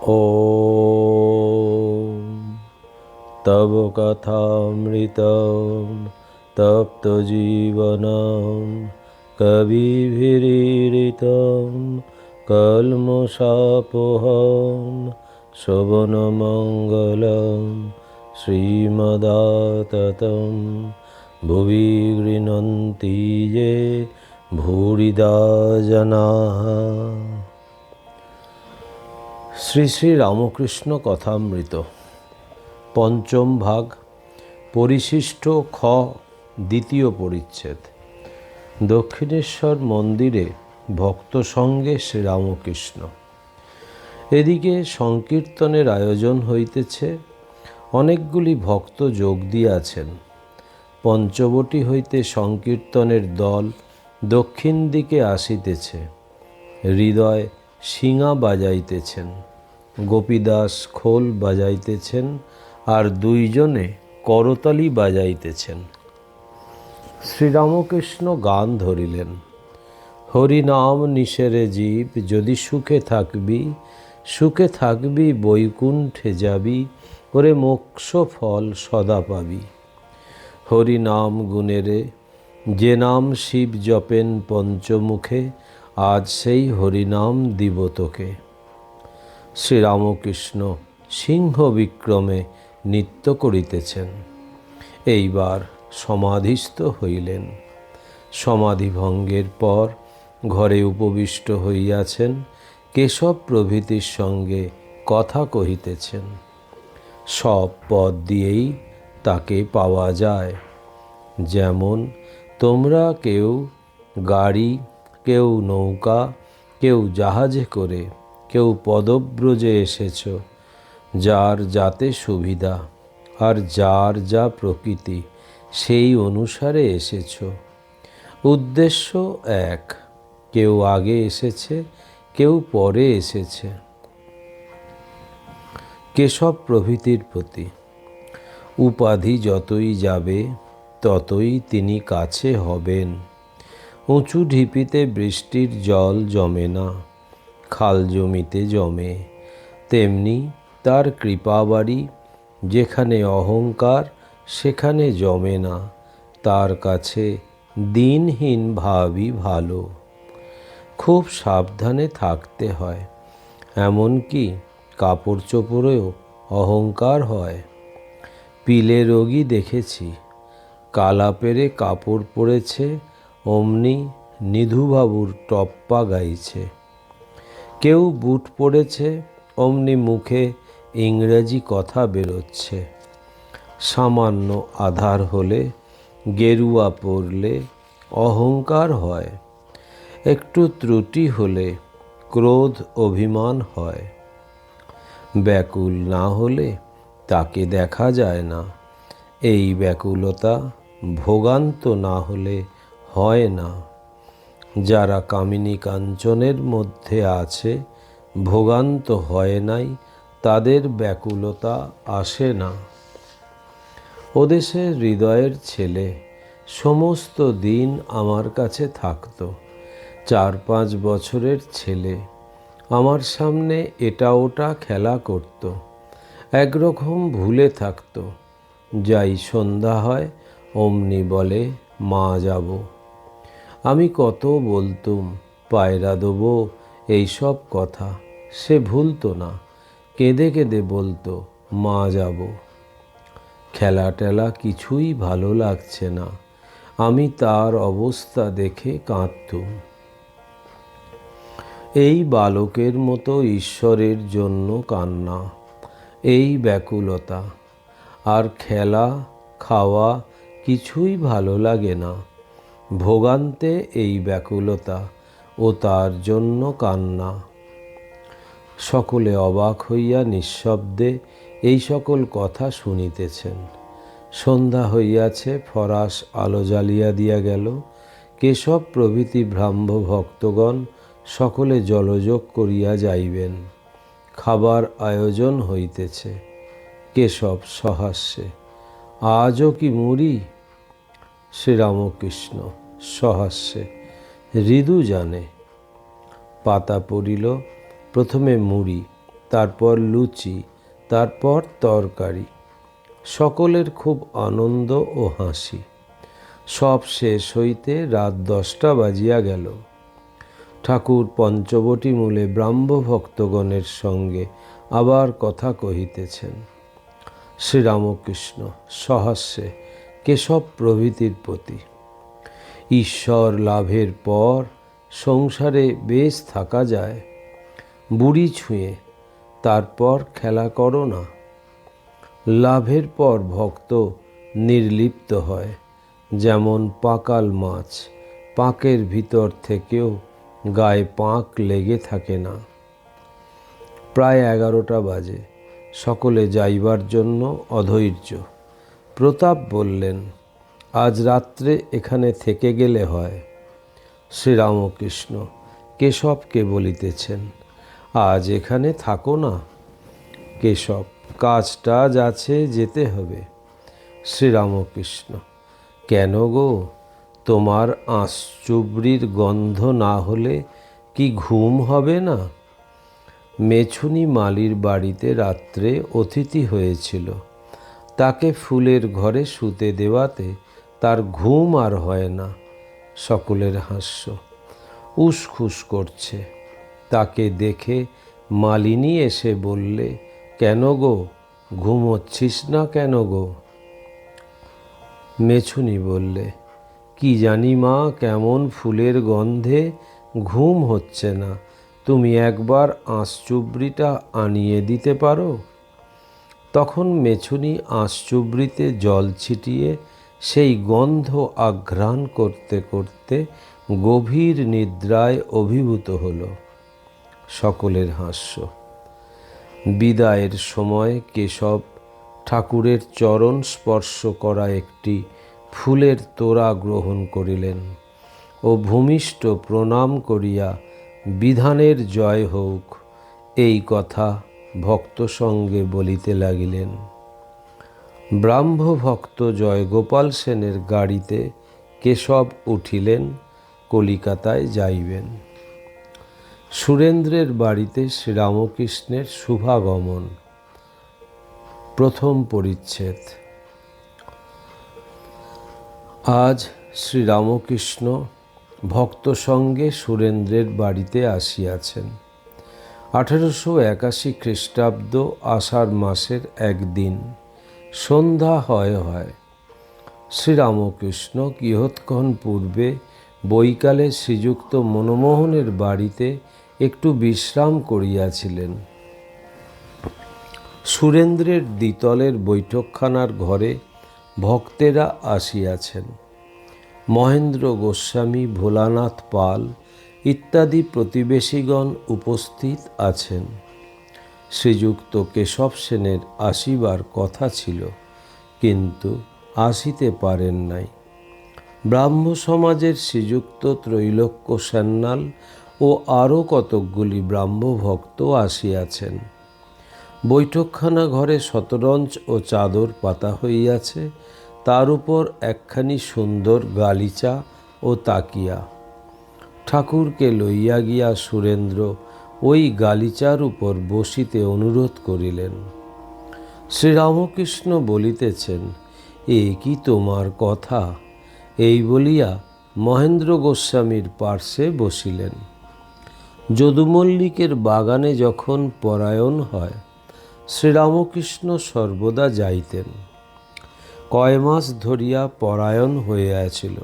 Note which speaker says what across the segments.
Speaker 1: ॐ तव कथामृतं तप्तजीवनं कविभिरीडितं कल्मषापोहं शोभनमङ्गलं श्रीमदाततं भुवि गृह्णन्ति ये भूरिदा जनाः। শ্রী শ্রী রামকৃষ্ণ কথামৃত পঞ্চম ভাগ, পরিশিষ্ট খ, দ্বিতীয় পরিচ্ছেদ। দক্ষিণেশ্বর মন্দিরে ভক্ত সঙ্গে শ্রীরামকৃষ্ণ। এদিকে সংকীর্তনের আয়োজন হইতেছে। অনেকগুলি ভক্ত যোগ দিয়াছেন। পঞ্চবটী হইতে সংকীর্তনের দল দক্ষিণ দিকে আসিতেছে। হৃদয় শিঙা বাজাইতেছেন, গোপীদাস খোল বাজাইতেছেন, আর দুইজনে করতালি বাজাইতেছেন। শ্রীরামকৃষ্ণ গান ধরিলেন। হরিনাম নিশেরে জীব, যদি সুখে থাকবি বৈকুণ্ঠে যাবি, ওরে মোক্ষ ফল সদা পাবি। হরিনাম গুণেরে, যে নাম শিব জপেন পঞ্চমুখে, আজ সেই হরিনাম দিব তোকে। শ্রীরামকৃষ্ণ সিংহ বিক্রমে নৃত্য করিতেছেন। এইবার সমাধিস্থ হইলেন। সমাধিভঙ্গের পর ঘরে উপবিষ্ট হইয়াছেন। কেশব প্রভৃতির সঙ্গে কথা কহিতেছেন। সব পদ দিয়েই তাকে পাওয়া যায়। যেমন তোমরা কেউ গাড়ি, কেউ নৌকা, কেউ জাহাজে করে, কেউ পদব্রজে এসেছ। যার যাতে সুবিধা আর যার যা প্রকৃতি, সেই অনুসারে এসেছ। উদ্দেশ্য এক, কেউ আগে এসেছে, কেউ পরে এসেছে। কেশব প্রভৃতির প্রতি উপাধি যতই যাবে ততই তিনি কাছে হবেন। উঁচু ঢিপিতে বৃষ্টির জল জমে না, খাল জমিতে জমে। তেমনি তার কৃপাবাড়ি, যেখানে অহংকার সেখানে জমে না। তার কাছে দিনহীন ভাবই ভালো। খুব সাবধানে থাকতে হয়। এমনকি কাপড় চোপড়েও অহংকার হয়। পিলে রোগী দেখেছি, কালা পেরে কাপড় পরেছে, অমনি নিধুবাবুর টপ্পা গাইছে। কেউ বুট পরেছে, অমনি মুখে ইংরেজি কথা বেরোচ্ছে। সামান্য আধার হলে, গেরুয়া পরলে অহংকার হয়। একটু ত্রুটি হলে ক্রোধ অভিমান হয়। ব্যাকুল না হলে তাকে দেখা যায় না। এই ব্যাকুলতা ভোগান্ত না হলে হয় না। যারা কামিনী কাঞ্চনের মধ্যে আছে, ভোগান্ত হয় নাই, তাদের ব্যাকুলতা আসে না। ওদেশের হৃদয়ের ছেলে সমস্ত দিন আমার কাছে থাকত। 4-5 বছরের ছেলে আমার সামনে এটা ওটা খেলা করত। একরকম ভুলে থাকত। যাই সন্ধ্যা হয়, অমনি বলে মা যাব। আমি কত বলতুম পায়রা দেবো, এইসব কথা সে ভুলতো না। কেঁদে কেঁদে বলতো মা যাব। খেলা টেলা কিছুই ভালো লাগছে না। আমি তার অবস্থা দেখে কাঁদতুম। এই বালকের মতো ঈশ্বরের জন্য কান্না, এই ব্যাকুলতা। আর খেলা খাওয়া কিছুই ভালো লাগে না। ভোগান্তে এই ব্যাকুলতা ও তার জন্য কান্না। সকলে অবাক হইয়া নিঃশব্দে এই সকল কথা শুনিতেছেন। সন্ধ্যা হইয়াছে, ফরাস আলো জ্বালিয়া দিয়া গেল। কেশব প্রভৃতি ব্রাহ্ম ভক্তগণ সকলে জলযোগ করিয়া যাইবেন। খাবার আয়োজন হইতেছে। কেশব সহাস্যে, আজও কি মুড়ি? শ্রীরামকৃষ্ণ সহাস্যে, হৃদু জানে। পাতা পড়িল, প্রথমে মুড়ি, তারপর লুচি, তারপর তরকারি। সকলের খুব আনন্দ ও হাসি। সব শেষ হইতে রাত 10টা বাজিয়া গেল। ঠাকুর পঞ্চবটী মূলে ব্রাহ্ম ভক্তগণের সঙ্গে আবার কথা কহিতেছেন। শ্রীরামকৃষ্ণ সহাস্যে কেশব প্রভৃতির প্রতি। ঈশ্বর লাভের পর সংসারে বেশ থাকা যায়। বুড়ি ছুঁয়ে তারপর খেলা করো না। লাভের পর ভক্ত নির্লিপ্ত হয়, যেমন পাকাল মাছ, পাঁকের ভিতর থেকেও গায়ে পাঁক লেগে থাকে না। প্রায় 11টা বাজে। সকলে যাইবার জন্য অধৈর্য। প্রতাপ বললেন, আজ রাত্রে এখানে থেকে গেলে হয়। শ্রীরামকৃষ্ণ কেশবকে বলিতেছেন, আজ এখানে থাকো না। কেশব, কাজ টাজ আছে, যেতে হবে। শ্রীরামকৃষ্ণ, কেন গো, তোমার আঁশচুবড়ির গন্ধ না হলে কি ঘুম হবে না? মেছুনি মালির বাড়িতে রাত্রে অতিথি হয়েছিল। তাকে ফুলের ঘরে শুতে দেওয়াতে তার ঘুম আর হয় না। সকলের হাস্য। উসখুস করছে। তাকে দেখে মালিনী এসে বললে, কেন গো, ঘুমোচ্ছিস না কেন গো? মেছুনি বললে, কি জানি মা, কেমন ফুলের গন্ধে ঘুম হচ্ছে না। তুমি একবার আঁশচুবড়িটা আনিয়ে দিতে পারো? তখন মেছুনি আঁশচুবড়িতে জল ছিটিয়ে সেই গন্ধ আঘ্রাণ করতে করতে গভীর নিদ্রায় অভিভূত হল। সকলের হাস্য। বিদায়ের সময় কেশব ঠাকুরের চরণ স্পর্শ করা একটি ফুলের তোড়া গ্রহণ করিলেন ও ভূমিষ্ঠ প্রণাম করিয়া বিধানের জয় হোক এই কথা ভক্ত সঙ্গে বলিতে লাগিলেন। ব্রাহ্ম ভক্ত জয়গোপাল সেনের গাড়িতে কেশব উঠিলেন, কলিকাতায় যাইবেন। সুরেন্দ্রের বাড়িতে শ্রীরামকৃষ্ণের শুভাগমন। প্রথম পরিচ্ছেদ। আজ শ্রীরামকৃষ্ণ ভক্ত সঙ্গে সুরেন্দ্রের বাড়িতে আসিয়াছেন। 1881 খ্রিস্টাব্দ আষাঢ় মাসের একদিন সন্ধ্যা হয়। শ্রীরামকৃষ্ণ কিয়ৎক্ষণ পূর্বে বৈকালে শ্রীযুক্ত মনমোহনের বাড়িতে একটু বিশ্রাম করিয়াছিলেন। সুরেন্দ্রের দ্বিতলের বৈঠকখানার ঘরে ভক্তেরা আসিয়াছেন। মহেন্দ্র গোস্বামী, ভোলানাথ পাল ইত্যাদি প্রতিবেশীগণ উপস্থিত আছেন। শ্রীযুক্ত কেশব সেনের আসিবার কথা ছিল, কিন্তু আসিতে পারেন নাই। ব্রাহ্ম সমাজের শ্রীযুক্ত ত্রৈলোক্য সান্যাল ও আরও কতকগুলি ব্রাহ্ম ভক্ত আসিয়াছেন। বৈঠকখানা ঘরে শতরঞ্চ ও চাদর পাতা হইয়াছে, তার উপর একখানি সুন্দর গালিচা ও তাকিয়া। ঠাকুরকে লইয়া গিয়া সুরেন্দ্র ওই গালিচার উপর বসিতে অনুরোধ করিলেন। শ্রীরামকৃষ্ণ বলিতেছেন, এ কি তোমার কথা? এই বলিয়া মহেন্দ্র গোস্বামীর পার্শ্বে বসিলেন। যদুমল্লিকের বাগানে যখন পরায়ণ হয়, শ্রীরামকৃষ্ণ সর্বদা যাইতেন। কয় মাস ধরিয়া পরায়ণ হইয়াছিল।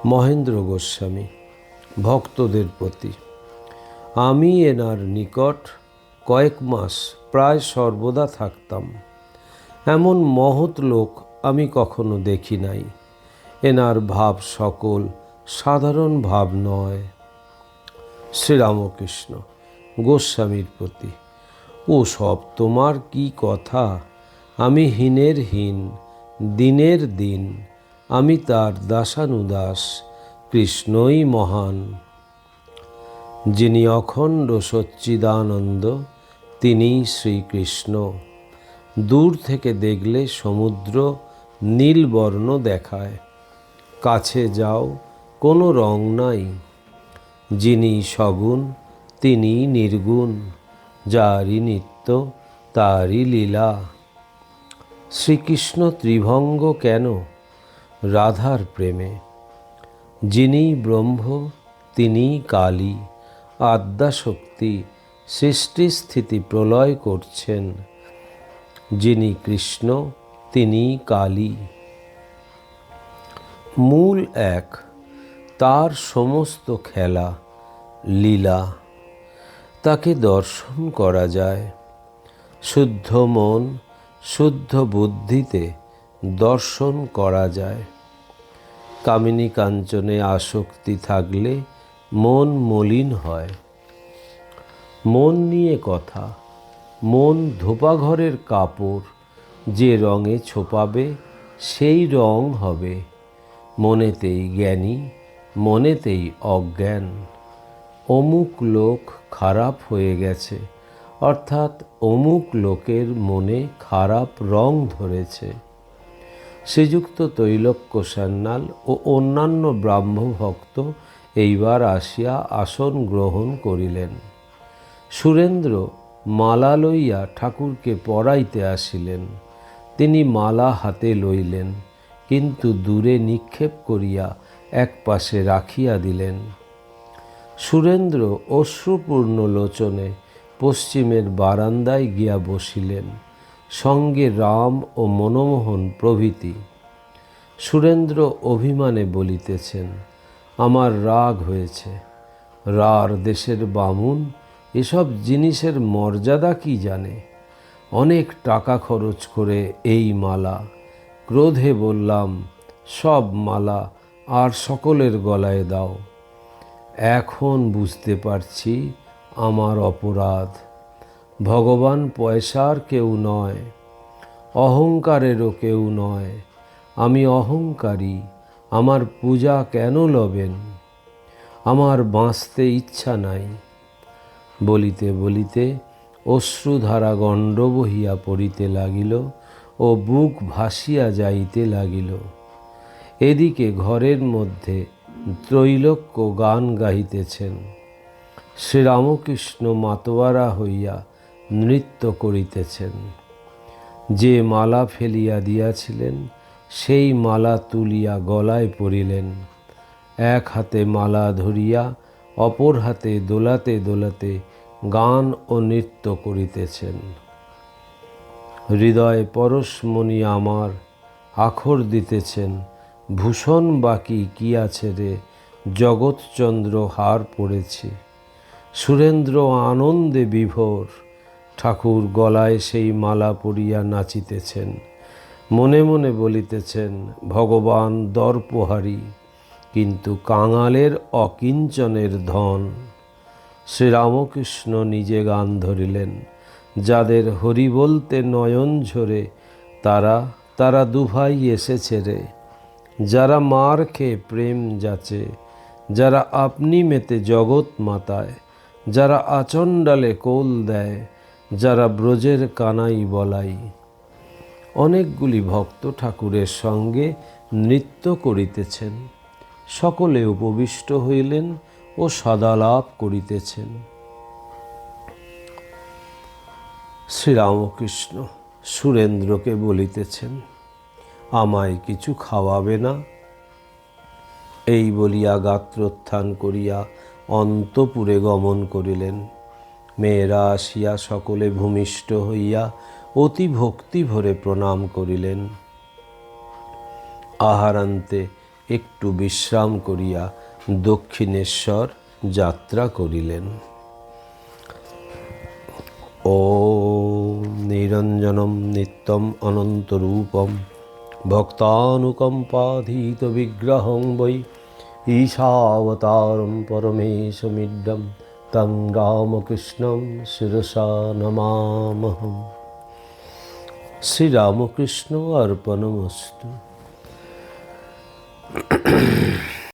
Speaker 1: মহেন্দ্র গোস্বামী ভক্তদের প্রতি, আমি এনার নিকট কয়েক মাস প্রায় সর্বদা থাকতাম। এমন মহৎ লোক আমি কখনো দেখি নাই। এনার ভাব সকল সাধারণ ভাব নয়। শ্রীরামকৃষ্ণ গোস্বামীর প্রতি, ও সব তোমার কি কথা? আমি হীনের হীন, দিনের দিন, আমি তার দাসানুদাস, কৃষ্ণই মহান। যিনি অখণ্ড সচ্চিদানন্দ, তিনিই শ্রীকৃষ্ণ। দূর থেকে দেখলে সমুদ্র নীলবর্ণ দেখায়, কাছে যাও কোনো রং নাই। যিনি সগুণ, তিনি নির্গুণ। যারি নিত্য তারি লীলা। শ্রীকৃষ্ণ ত্রিভঙ্গ কেন? রাধার প্রেমে। যিনি ব্রহ্ম তিনিই কালী, আদ্যাশক্তি সৃষ্টি স্থিতি প্রলয় করছেন। যিনি কৃষ্ণ তিনিই কালী। মূল এক, তার সমস্ত খেলা লীলা। তাকে দর্শন করা যায়। শুদ্ধ মন শুদ্ধ বুদ্ধিতে দর্শন করা যায়। কামিনী কাঞ্চনে আসক্তি থাকলে মন মলিন হয়। মন নিয়ে কথা। মন ধোপাঘরের কাপড়, যে রঙে ছোপাবে সেই রং হবে। মনেতেই জ্ঞানী, মনেতেই অজ্ঞান। অমুক লোক খারাপ হয়ে গেছে, অর্থাৎ অমুক লোকের মনে খারাপ রং ধরেছে। শ্রীযুক্ত তৈলক্য সান্যাল ও অন্যান্য ব্রাহ্মভক্ত এইবার আসিয়া আসন গ্রহণ করিলেন। সুরেন্দ্র মালা লইয়া ঠাকুরকে পরাইতে আসিলেন। তিনি মালা হাতে লইলেন, কিন্তু দূরে নিক্ষেপ করিয়া এক পাশে রাখিয়া দিলেন। সুরেন্দ্র অশ্রুপূর্ণ লোচনে পশ্চিমের বারান্দায় গিয়া বসিলেন, সঙ্গে রাম ও মনমোহন প্রভৃতি। সুরেন্দ্র অভিমানে বলিতেছেন, আমার রাগ হয়েছে। রার দেশের বামুন এসব জিনিসের মর্যাদা কি জানে? অনেক টাকা খরচ করে এই মালা। ক্রোধে বললাম, সব মালা আর সকলের গলায় দাও। এখন বুঝতে পারছি আমার অপরাধ। ভগবান পয়সার কেউ নয়, অহংকারেরও কেউ নয়। আমি অহংকারী, আমার পূজা কেন লবেন? আমার বাঁচতে ইচ্ছা নাই। বলিতে বলিতে অশ্রুধারা গণ্ড বহিয়া পড়িতে লাগিল ও বুক ভাসিয়া যাইতে লাগিল। এদিকে ঘরের মধ্যে ত্রৈলোক্য গান গাহিতেছেন। শ্রীরামকৃষ্ণ মাতোয়ারা হইয়া নৃত্য করিতেছেন। যে মালা ফেলিয়া দিয়াছিলেন সেই মালা তুলিয়া গলায় পরিলেন। এক হাতে মালা ধরিয়া অপর হাতে দোলাতে দোলাতে গান ও নৃত্য করিতেছেন। হৃদয় পরশমণি আমার আখর দিতেছেন, ভূষণ বাকি কি আছে রে, জগৎচন্দ্র হার পড়েছি। সুরেন্দ্র আনন্দে বিভোর। ঠাকুর গলায় সেই মালা পরিয়া নাচিতেছেন। মনে মনে বলিতেছেন, ভগবান দর্পহারী, কিন্তু কাঙালের অকিঞ্চনের ধন। শ্রীরামকৃষ্ণ নিজে গান ধরিলেন। যাদের হরি বলতে নয়ন ঝরে, তারা তারা দুভাই এসেছে রে। যারা মার খেয়ে প্রেম যাচে, যারা আপনি মেতে জগৎ মাতায়, যারা আচণ্ডালে কোল দেয়, যারা ব্রজের কানাই বলাই। অনেকগুলি ভক্ত ঠাকুরের সঙ্গে নৃত্য করিতেছেন। সকলে উপবিষ্ট হইলেন ও সদালাপ করিতেছেন। শ্রীরামকৃষ্ণ সুরেন্দ্রকে বলিতেছেন, আমায় কিছু খাওয়াবে না? এই বলিয়া গাত্রোত্থান করিয়া অন্তপুরে গমন করিলেন। মেয়েরা আসিয়া সকলে ভূমিষ্ঠ হইয়া অতি ভক্তি ভরে প্রণাম করিলেন। আহারান্তে একটু বিশ্রাম করিয়া দক্ষিণেশ্বর যাত্রা করিলেন। ওম নিরঞ্জনম নিত্যম অনন্তরূপম ভক্তানুকম্পাধীত বিগ্রহং বৈ ঈশাবতারম পরমেশমিড্ডম তং রামকৃষ্ণম শিরসা নমামহম। শ্রীরামকৃষ্ণ অর্পণমস্তু।